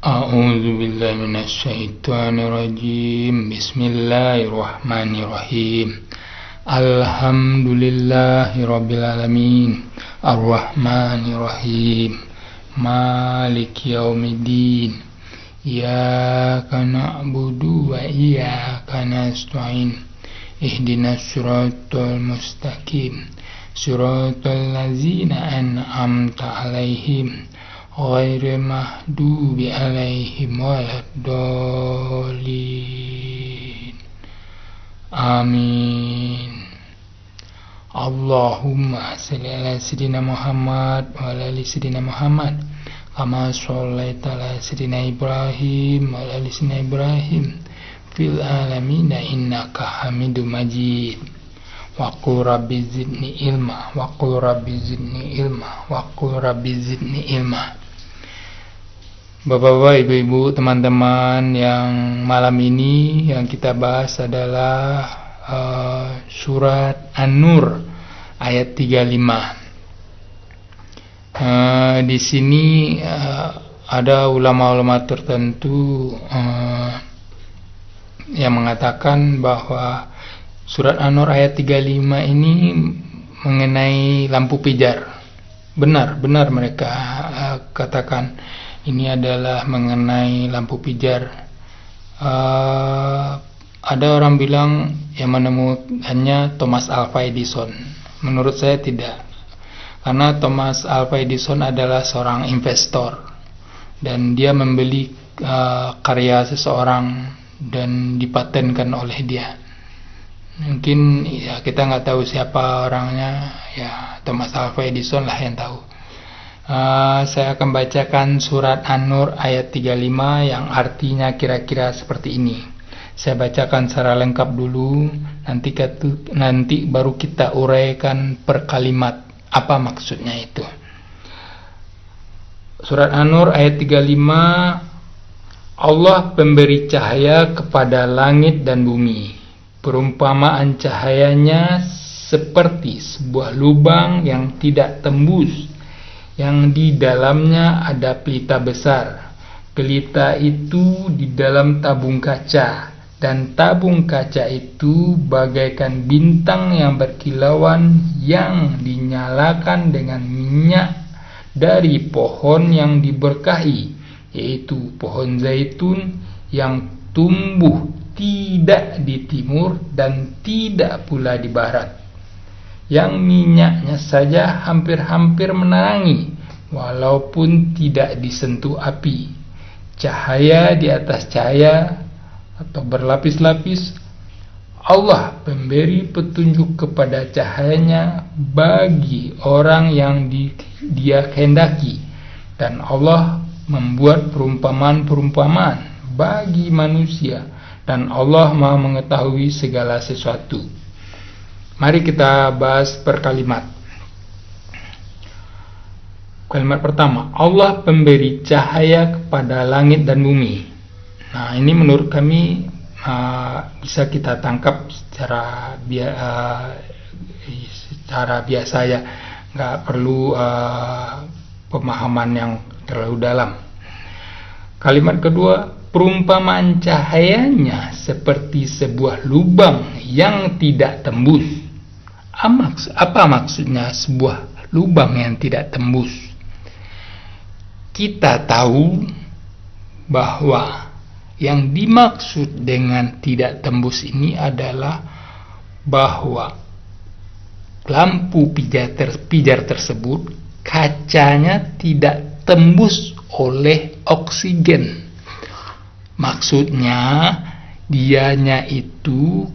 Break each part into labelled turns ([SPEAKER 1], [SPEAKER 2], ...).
[SPEAKER 1] A'udzu billahi minasyaitonir rajim. Bismillahirrahmanirrahim. Alhamdulillahirabbil alamin. Arrahmanirrahim. Maliki yaumiddin. Iyyaka na'budu wa iyyaka nasta'in. Ihdinas siratal mustaqim. Siratal ladzina an'amta 'alaihim ghairil maghdubi 'alaihim waladdallin. Amin. Allahumma shalli ala sayyidina Muhammad wa ala ali sayyidina Muhammad kama shallaita ala sayyidina Ibrahim wa ala ali sayyidina Ibrahim fil alamin innaka Hamidum Majid. Wa qul rabbi zidni ilma wa qul rabbi zidni ilma wa qul rabbi zidni ilma. Bapak-bapak, ibu-ibu, teman-teman, yang malam ini yang kita bahas adalah surat An-Nur ayat 35. Di sini ada ulama-ulama tertentu yang mengatakan bahwa surat An-Nur ayat 35 ini mengenai lampu pijar. Benar mereka katakan ini adalah mengenai lampu pijar. Ada orang bilang yang menemukannya Thomas Alva Edison. Menurut saya tidak, karena Thomas Alva Edison adalah seorang investor dan dia membeli karya seseorang dan dipatenkan oleh dia. Mungkin ya kita nggak tahu siapa orangnya, ya Thomas Alva Edison lah yang tahu. Saya akan bacakan surat An-Nur ayat 35 yang artinya kira-kira seperti ini. Saya bacakan secara lengkap dulu, nanti baru kita uraikan per kalimat apa maksudnya itu. Surat An-Nur ayat 35, Allah pemberi cahaya kepada langit dan bumi. Perumpamaan cahayanya seperti sebuah lubang yang tidak tembus, yang di dalamnya ada pelita besar. Pelita itu di dalam tabung kaca, dan tabung kaca itu bagaikan bintang yang berkilauan yang dinyalakan dengan minyak dari pohon yang diberkahi, yaitu pohon zaitun yang tumbuh tidak di timur dan tidak pula di barat, yang minyaknya saja hampir-hampir menerangi walaupun tidak disentuh api. Cahaya di atas cahaya atau berlapis-lapis. Allah memberi petunjuk kepada cahayanya bagi orang yang dia kehendaki, dan Allah membuat perumpamaan-perumpamaan bagi manusia, dan Allah Maha mengetahui segala sesuatu. Mari kita bahas per kalimat. Kalimat pertama, Allah pemberi cahaya kepada langit dan bumi. Nah, ini menurut kami bisa kita tangkap secara biasa ya, nggak perlu pemahaman yang terlalu dalam. Kalimat kedua, perumpamaan cahayanya seperti sebuah lubang yang tidak tembus. Apa maksudnya sebuah lubang yang tidak tembus? Kita tahu bahwa yang dimaksud dengan tidak tembus ini adalah bahwa lampu pijar tersebut kacanya tidak tembus oleh oksigen. Maksudnya dianya itu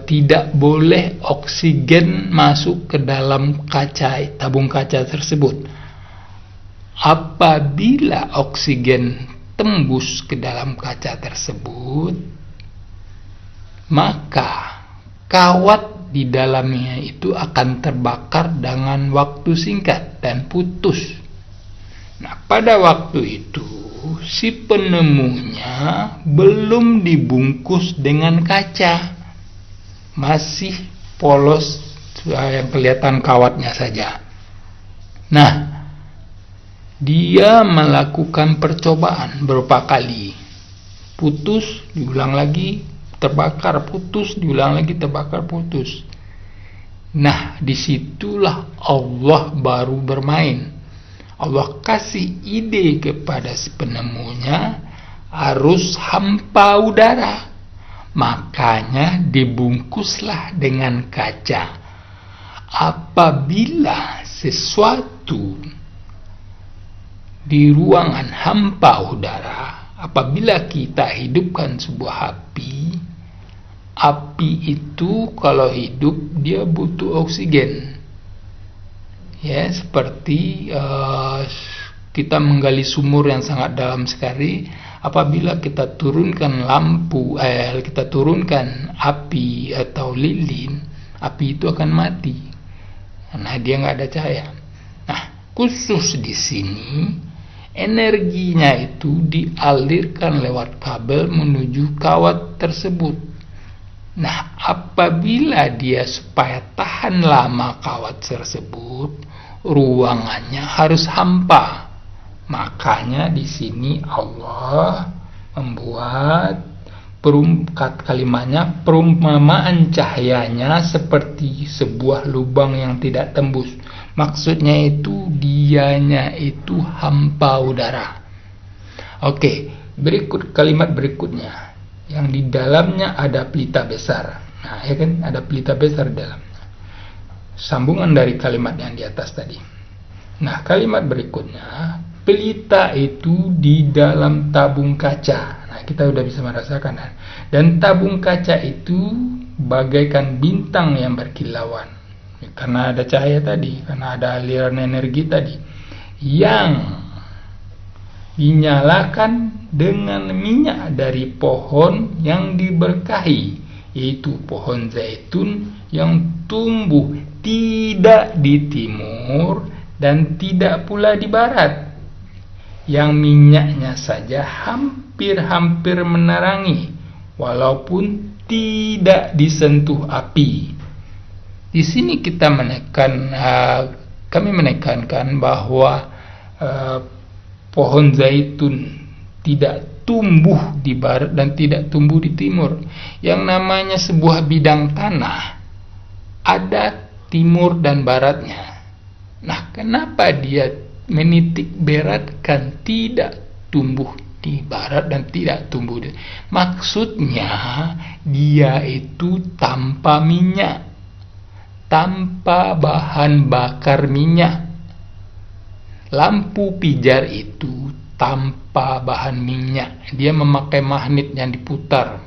[SPEAKER 1] tidak boleh oksigen masuk ke dalam tabung kaca tersebut. Apabila oksigen tembus ke dalam kaca tersebut, maka kawat di dalamnya itu akan terbakar dengan waktu singkat dan putus. Nah, pada waktu itu si penemunya belum dibungkus dengan kaca, masih polos yang kelihatan kawatnya saja. Nah, Dia melakukan percobaan beberapa kali, putus, diulang lagi, terbakar, putus, diulang lagi, terbakar, putus. Nah, disitulah Allah baru bermain. Allah kasih ide kepada si penemunya, harus hampa udara. Makanya dibungkuslah dengan kaca. Apabila sesuatu di ruangan hampa udara, apabila kita hidupkan sebuah api itu kalau hidup dia butuh oksigen. Ya, seperti kita menggali sumur yang sangat dalam sekali, apabila kita turunkan kita turunkan api atau lilin, api itu akan mati. Nah, dia nggak ada cahaya. Nah, khusus di sini energinya itu dialirkan lewat kabel menuju kawat tersebut. Nah, apabila dia supaya tahan lama kawat tersebut, ruangannya harus hampa. Makanya di sini Allah membuat kalimatnya perumpamaan cahayanya seperti sebuah lubang yang tidak tembus. Maksudnya itu dianya itu hampa udara. Oke, berikut kalimat berikutnya yang di dalamnya ada pelita besar. Nah, ya kan, ada pelita besar di dalamnya. Sambungan dari kalimat yang di atas tadi. Nah, kalimat berikutnya, pelita itu di dalam tabung kaca. Nah, kita udah bisa merasakan kan? Dan tabung kaca itu bagaikan bintang yang berkilauan. Karena ada cahaya tadi, karena ada aliran energi tadi yang dinyalakan dengan minyak dari pohon yang diberkahi, yaitu pohon zaitun yang tumbuh tidak di timur dan tidak pula di barat, yang minyaknya saja hampir-hampir menerangi walaupun tidak disentuh api. Di sini kami menekankan bahwa pohon zaitun tidak tumbuh di barat dan tidak tumbuh di timur. Yang namanya sebuah bidang tanah ada timur dan baratnya. Nah, kenapa dia menitik beratkan tidak tumbuh di barat dan tidak tumbuh di... Maksudnya dia itu tanpa minyak, tanpa bahan bakar minyak. Lampu pijar itu tanpa bahan minyak, dia memakai magnet yang diputar.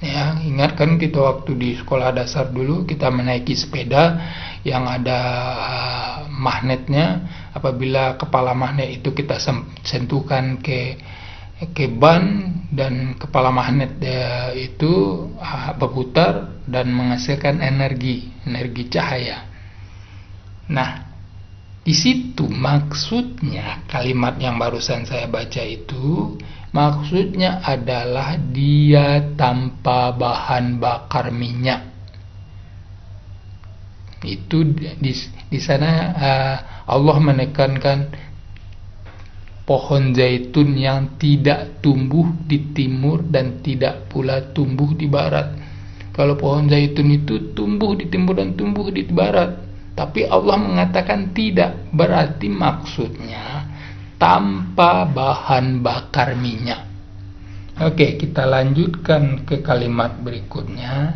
[SPEAKER 1] Ya, ingat kan kita waktu di sekolah dasar dulu kita menaiki sepeda yang ada magnetnya. Apabila kepala magnet itu kita sentuhkan ke ban, dan kepala magnet itu berputar dan menghasilkan energi cahaya. Nah, di situ maksudnya kalimat yang barusan saya baca itu maksudnya adalah dia tanpa bahan bakar minyak. Itu di sana Allah menekankan pohon zaitun yang tidak tumbuh di timur dan tidak pula tumbuh di barat. Kalau pohon zaitun itu tumbuh di timur dan tumbuh di barat, tapi Allah mengatakan tidak, berarti maksudnya tanpa bahan bakar minyak. Oke, kita lanjutkan ke kalimat berikutnya.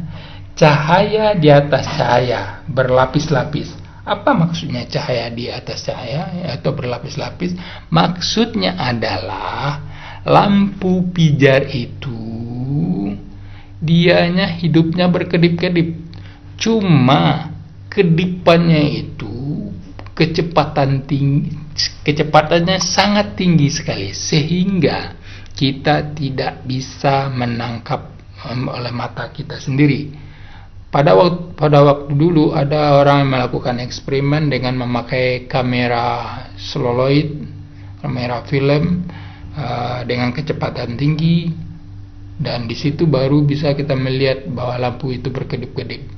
[SPEAKER 1] Cahaya di atas cahaya, berlapis-lapis. Apa maksudnya cahaya di atas cahaya atau berlapis-lapis? Maksudnya adalah lampu pijar itu dianya hidupnya berkedip-kedip. Cuma kedipannya itu kecepatannya sangat tinggi sekali, sehingga kita tidak bisa menangkap oleh mata kita sendiri. Pada waktu dulu ada orang yang melakukan eksperimen dengan memakai kamera celluloid, kamera film dengan kecepatan tinggi, dan di situ baru bisa kita melihat bahwa lampu itu berkedip-kedip.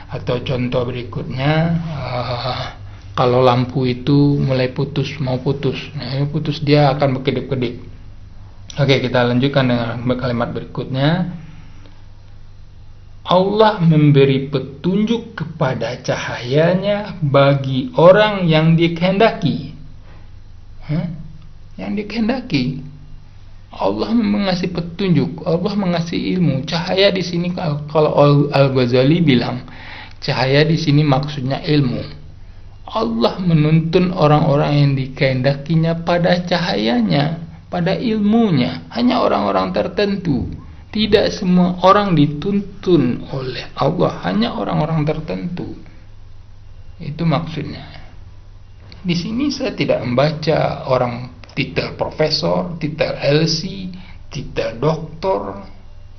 [SPEAKER 1] Atau contoh berikutnya, kalau lampu itu mulai mau putus. Nah, ini putus dia akan berkedip-kedip. Oke, kita lanjutkan dengan kalimat berikutnya. Allah memberi petunjuk kepada cahayanya bagi orang yang dikehendaki. Yang dikehendaki. Allah mengasih petunjuk, Allah mengasih ilmu. Cahaya di sini kalau Al-Ghazali bilang, cahaya di sini maksudnya ilmu. Allah menuntun orang-orang yang dikehendakinya pada cahayanya, pada ilmunya. Hanya orang-orang tertentu. Tidak semua orang dituntun oleh Allah, hanya orang-orang tertentu. Itu maksudnya. Di sini saya tidak membaca orang titel profesor, titel LC, titel doktor.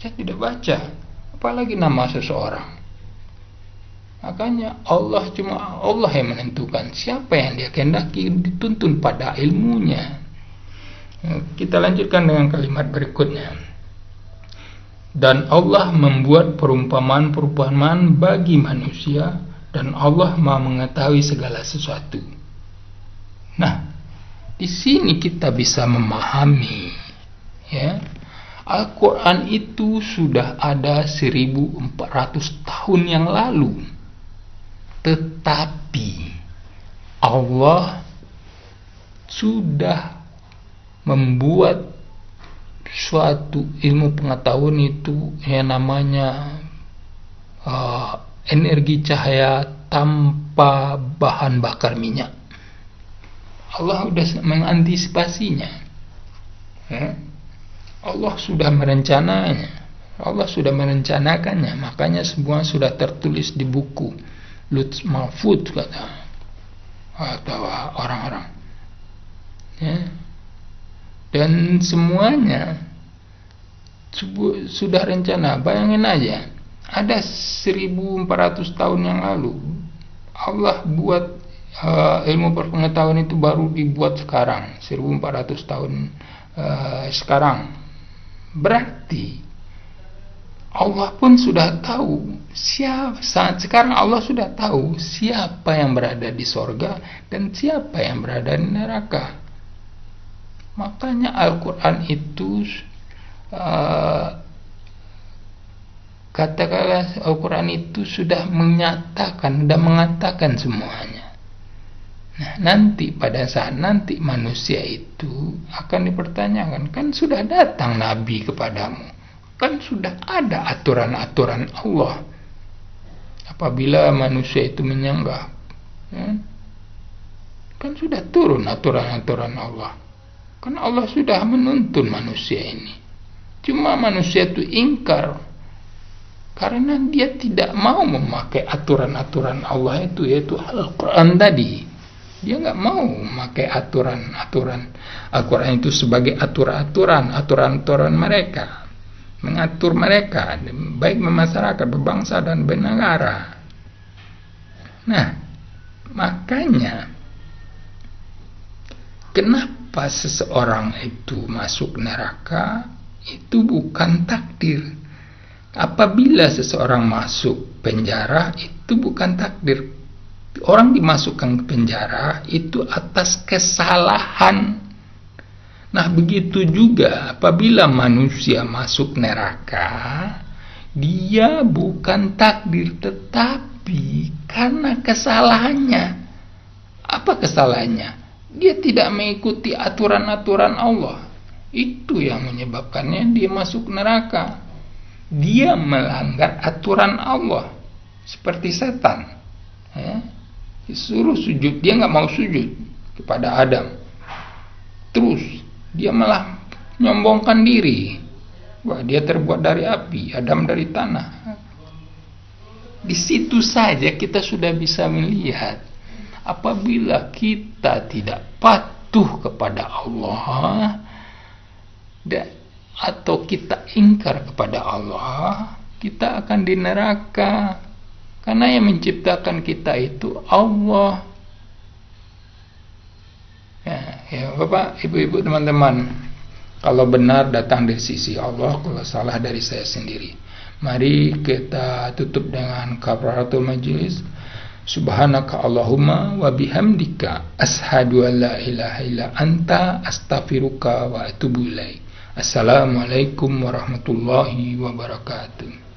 [SPEAKER 1] Saya tidak baca, apalagi nama seseorang. Makanya cuma Allah yang menentukan siapa yang dia kehendaki dituntun pada ilmunya. Kita lanjutkan dengan kalimat berikutnya. Dan Allah membuat perumpamaan-perumpamaan bagi manusia, dan Allah Maha mengetahui segala sesuatu. Nah, di sini kita bisa memahami, ya, Al-Quran itu sudah ada 1400 tahun yang lalu. Tetapi Allah sudah membuat suatu ilmu pengetahuan itu yang namanya energi cahaya tanpa bahan bakar minyak. Allah sudah mengantisipasinya. Allah sudah merencananya. Allah sudah merencanakannya. Makanya semua sudah tertulis di buku Lutz Mahfud atau orang-orang, ya. Dan semuanya sudah rencana. Bayangin aja, ada 1400 tahun yang lalu Allah buat ilmu pengetahuan itu baru dibuat sekarang, 1400 tahun sekarang. Berarti Allah pun sudah tahu saat sekarang Allah sudah tahu siapa yang berada di sorga dan siapa yang berada di neraka. Makanya Al-Quran itu katakanlah Al-Quran itu sudah menyatakan dan mengatakan semuanya. Nah, nanti pada saat nanti manusia itu akan dipertanyakan, kan sudah datang Nabi kepadamu, kan sudah ada aturan-aturan Allah. Apabila manusia itu menyanggah, kan sudah turun aturan-aturan Allah. Kan Allah sudah menuntun manusia ini. Cuma manusia itu ingkar karena dia tidak mau memakai aturan-aturan Allah itu, yaitu Al-Quran tadi. Dia nggak mau memakai aturan-aturan Al-Quran itu sebagai aturan-aturan mereka, mengatur mereka baik bermasyarakat, berbangsa dan bernegara. Nah, makanya kenapa seseorang itu masuk neraka itu bukan takdir. Apabila seseorang masuk penjara itu bukan takdir. Orang dimasukkan ke penjara itu atas kesalahan. Nah, begitu juga apabila manusia masuk neraka, dia bukan takdir, tetapi karena kesalahannya. Apa kesalahannya? Dia tidak mengikuti aturan-aturan Allah. Itu yang menyebabkannya dia masuk neraka. Dia melanggar aturan Allah, seperti setan. Disuruh sujud, dia nggak mau sujud kepada Adam. Terus dia malah nyombongkan diri. Wah, dia terbuat dari api, Adam dari tanah. Di situ saja kita sudah bisa melihat, apabila kita tidak patuh kepada Allah atau kita ingkar kepada Allah, kita akan di neraka. Karena yang menciptakan kita itu Allah. Ya Bapak, Ibu-ibu, teman-teman, kalau benar datang dari sisi Allah, kalau salah dari saya sendiri. Mari kita tutup dengan kafaratul majelis. Subhanaka Allahumma wa bihamdika ashhadu an la ilaha illa anta astaghfiruka wa atubu ilaik. Assalamualaikum warahmatullahi wabarakatuh.